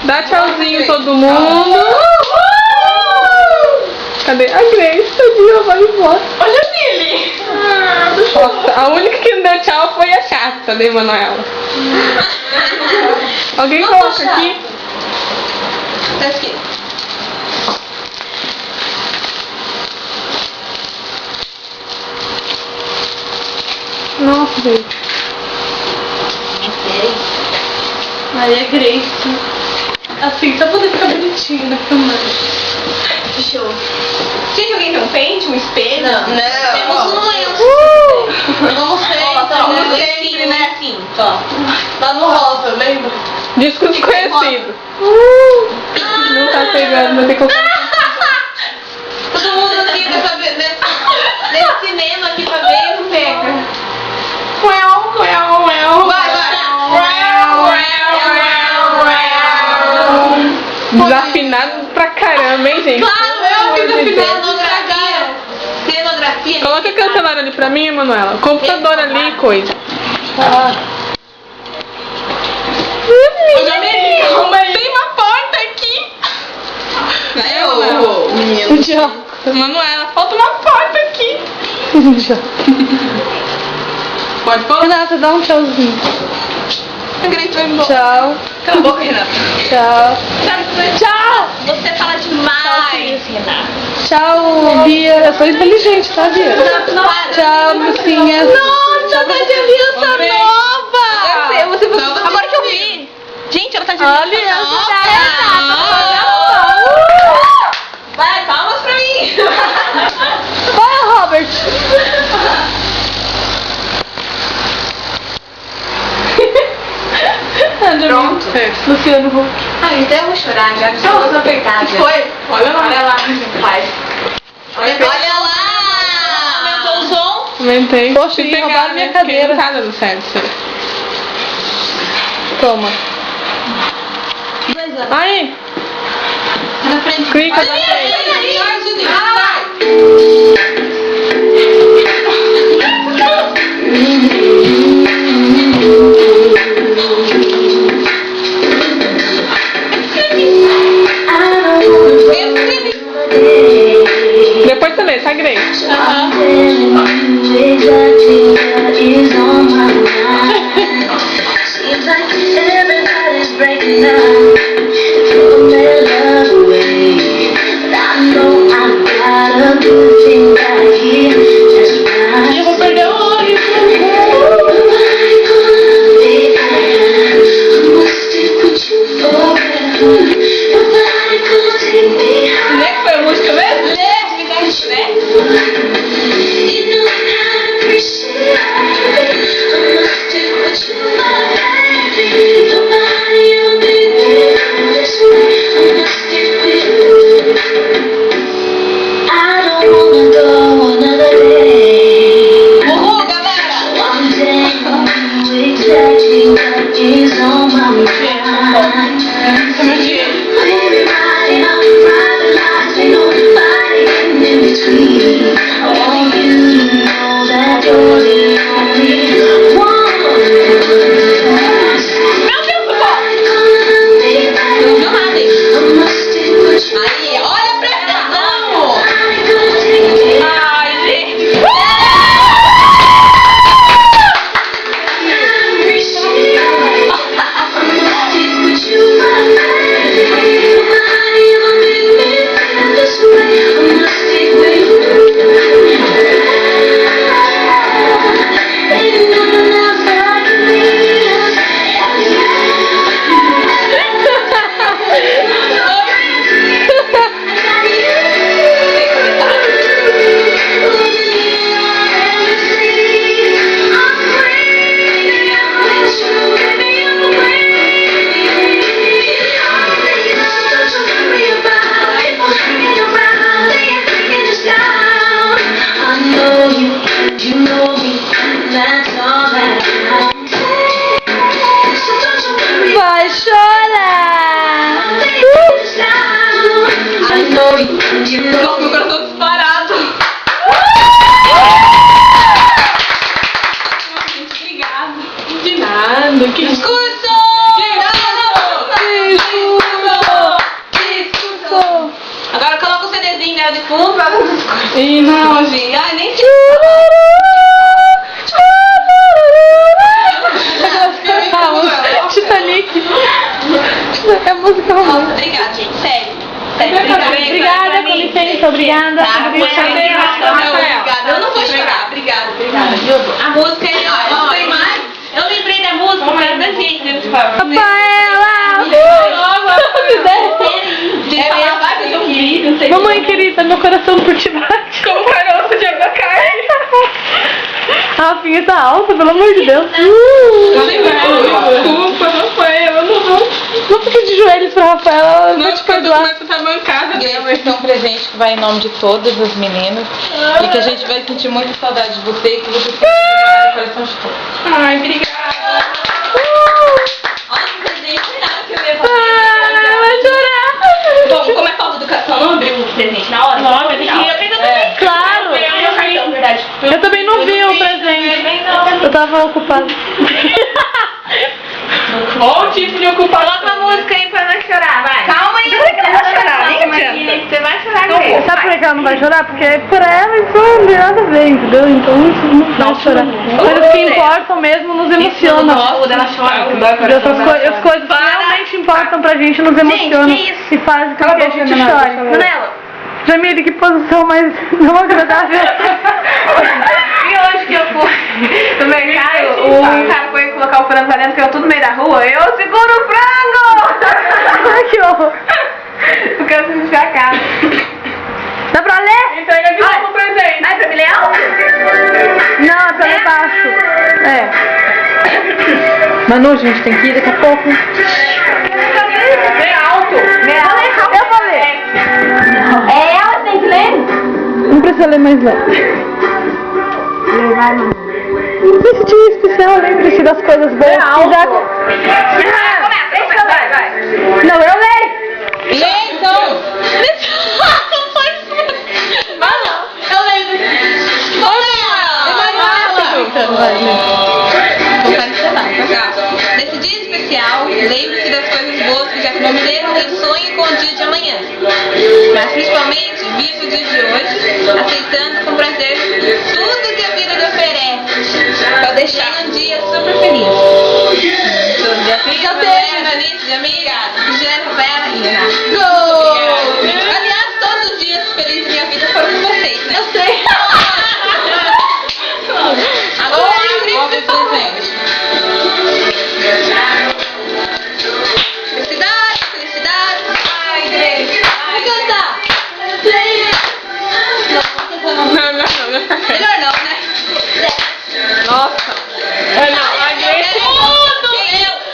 Dá tchauzinho todo mundo. Cadê a Grace? Tadinha, vai embora. Olha a Lili. Nossa, a única que não deu tchau foi a chata da Emanuela. Alguém coloca aqui? Tá aqui. Nossa, gente. Maria Grace. Assim, pra poder ficar bonitinho na câmera. Show. Gente, alguém tem um pente, um espelho? Não. Temos um lenço. Vamos sempre, Vamos sempre, sempre, né? assim. Ó, tá no rosa, lembra? Disco desconhecido. Não tá pegando, vou ter que colocar. Todo mundo aqui dessa vez, né? Nesse cinema aqui pra ver e não pega. Vai. Desafinado pra caramba, hein, gente? Claro, Pelo eu amor fiz de a Deus. cenografia. Coloca a cancelária ali pra mim, Emanuela. O computador ali e coisa. Tem uma porta aqui. Tchau. Manuela, falta uma porta aqui. Pode falar. Renata, dá um tchauzinho. A Grace vai embora. Tchau. Cala a boca, Renata. Tchau. Tchau. Você fala demais, Renata. Tchau, Bia. Eu sou inteligente, tá, Bia? Tchau, mocinha. Nossa, tá de aliança Amei. nova. Agora que eu vi. Gente, ela tá de aliança nova. Vai, palmas pra mim. Vai, Robert. Pronto. Luciano Huck. Ai, até eu vou chorar, já que eu tô apertada. Foi? Olha lá. Olha lá, pai. Olha lá. Aumentou o som? Aumentei. Poxa, pegar, roubaram minha né? cadeira. Porque não tá dando certo isso aí. Toma. Aí. Na frente. Clica na frente. Depois você lê, tá, Grace? Eu vou perder o olho. Como é que foi a música mesmo? Uhul, galera! Meu Deus do céu! Não viu nada, hein? Aí, olha a pressão! Ai, gente! Vai chorar. Nossa, meu coração disparado! Nossa, gente, obrigada! De nada. Que Discurso! Beijo. dela de fundo pra ver essas coisas. Ih, não, gente. Ai, nem Titanic. É música Nossa, romântica. obrigada, gente. Sério. Obrigada, com licença, obrigada. Tá, obrigada. Eu não vou chorar. Obrigada. A música é, ó, tem mais. Eu lembrei da música, mas da gente. Rafaela! Mamãe querida, meu coração por ti bate. Com caroço de abacate. A Rafinha tá alta, pelo amor de Deus. Desculpa, Rafaela, Não fique de joelhos pra Rafaela, ela vai te perdoar. tá mancada E esse vai ser um presente que vai em nome de todas as meninas. E que a gente vai sentir muita saudade de você e que você sempre vai no coração de todos. Ai, obrigada. Olha que presente final que eu ia Vai chorar. Bom, como é falta do cartão, não abriu o presente na hora? Não, mas eu queria ver também. Claro. Verdade. Eu também não vi o presente. Eu tava ocupada. Qual o tipo de ocupação? Coloca a música aí pra não chorar, vai. Calma aí. Você vai chorar, nem adianta. Você vai chorar, Grace. Sabe por que ela não vai chorar? Porque pra ela isso não tem nada a ver, entendeu? Então isso não vai chorar. Coisas que importam mesmo nos emocionam. Quando ela chora, E as coisas que realmente importam pra gente nos emocionam. que isso? E fazem com que a gente chore. Manela. Jamile, que posição mais não agradável. E hoje que eu fui no mercado, o cara foi colocar o frango pra dentro, que eu tudo no meio da rua. Eu seguro o frango! Ai, que horror. Porque eu preciso ficar casa. Dá pra ler? Entrega de novo o presente. Ai, pra me ler? Não, é pra ler baixo. É. Manu, gente, tem que ir daqui a pouco. Bem alto. Eu vou ler. É ela que tem que ler? Não precisa ler mais não. Esse dia especial, lembre-se das coisas boas. Que já... Vai. Não, eu leio. Lê então! Eu lembro. Nesse dia especial, lembre-se das coisas boas que já aconteceram e sonhe com o dia de amanhã. Mas principalmente, viva o dia de hoje, aceitando com prazer tudo que a vida lhe oferece, para deixar um dia super feliz. Fica feliz de amiga, Juliana, Rafaela e Ana. Gol! Aliás, todos os dias felizes da minha vida foram com vocês, né? Eu sei. Agora abre o presente. Felicidade. Ai, Grace. Vou cantar. Não. Melhor não, né? Nossa.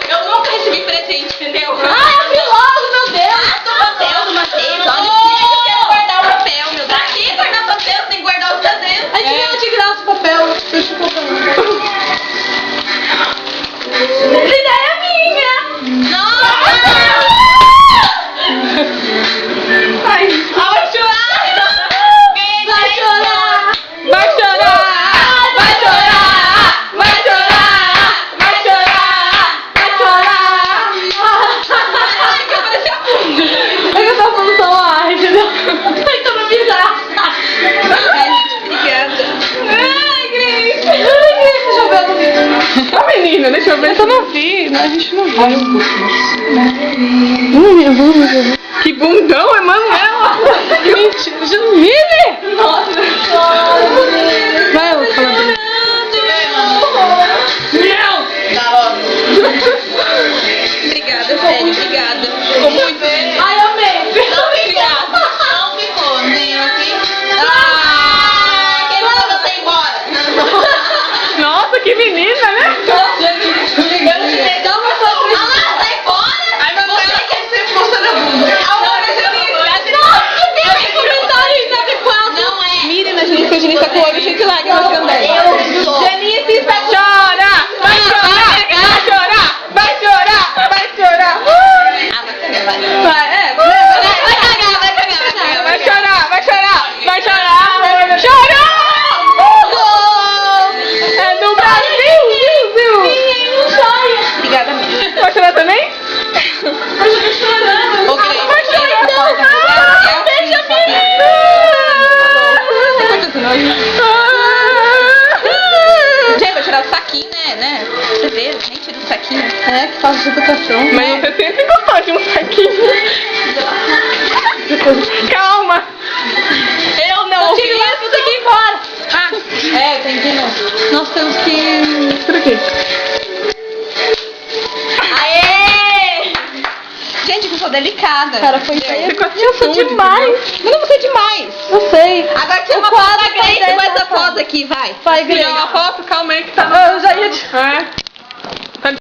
Eu nunca recebi presente, entendeu? Ai, abri logo, meu Deus. Do papel do Matheus. Olha, eu quero guardar o papel, meu Deus. Pra que guardar o papel? Tem que guardar os presentes. A gente ganhou de graça o papel. Deixa eu comprar. Essa ideia é minha. Nossa! Vai chorar! Vai chorar! Vai chorar! Vai chorar! Vai chorar! Vai chorar! Vai chorar! Ai, que apareceu fundo! É que eu tava falando só ar, entendeu? Ai, tô me bizarra! Ai, gente, obrigada! Ai, Grace! Ai, Grace, deixa eu ver o vídeo. Ô menina, deixa eu ver. Eu não vi, né? A gente não viu. Que bundão, Emanuela. Mentira, Jamile! Nossa! Vai, eu vou falar dele. Não! Tá óbvio. Obrigada, sério, obrigada. Ficou muito lindo. Ai, amei. Obrigada. Não ficou, nem aqui. Ah, quem mandou você ir embora? Nossa, que menina, né? Eu te dei tão uma surpresa. Ah, sai fora. Ai, mas você quer ser mostrando a bunda. Nossa, que comentário isso sabe qual? Não é. Menina, a gente tá com o olho cheio de lágrimas também. Janice está com... Chora! Vai chorar! Vai chorar! Vai chorar! Vai chorar! Ah, vai cagar, vai. Vai, Vai cagar. vai chorar! Vai chorar! Vai chorar! Chorou! É do Brasil! Viu? Obrigada mesmo. Vai chorar também? Ô, Grace, Vai chorar! deixa a menina. saquinho, né? Certeza, nem tira do saquinho. É, que faz de educação. Mas você sempre gostou de um saquinho. Calma. Eu não ouvi Tira lá, isso. tudo aqui embora. É, tem que ir no... Nós temos que ir por aqui. Aê! Gente, eu sou delicada. Cara, foi feio. Ficou Eu sou atitude, demais. Mas não você é demais. Eu sei. Agora tira O uma quadro foto da Grace tá com essa dessa foto aqui, vai. Vai, Tirar Greg. uma foto, calma aí que tá. Eu já ia te... É.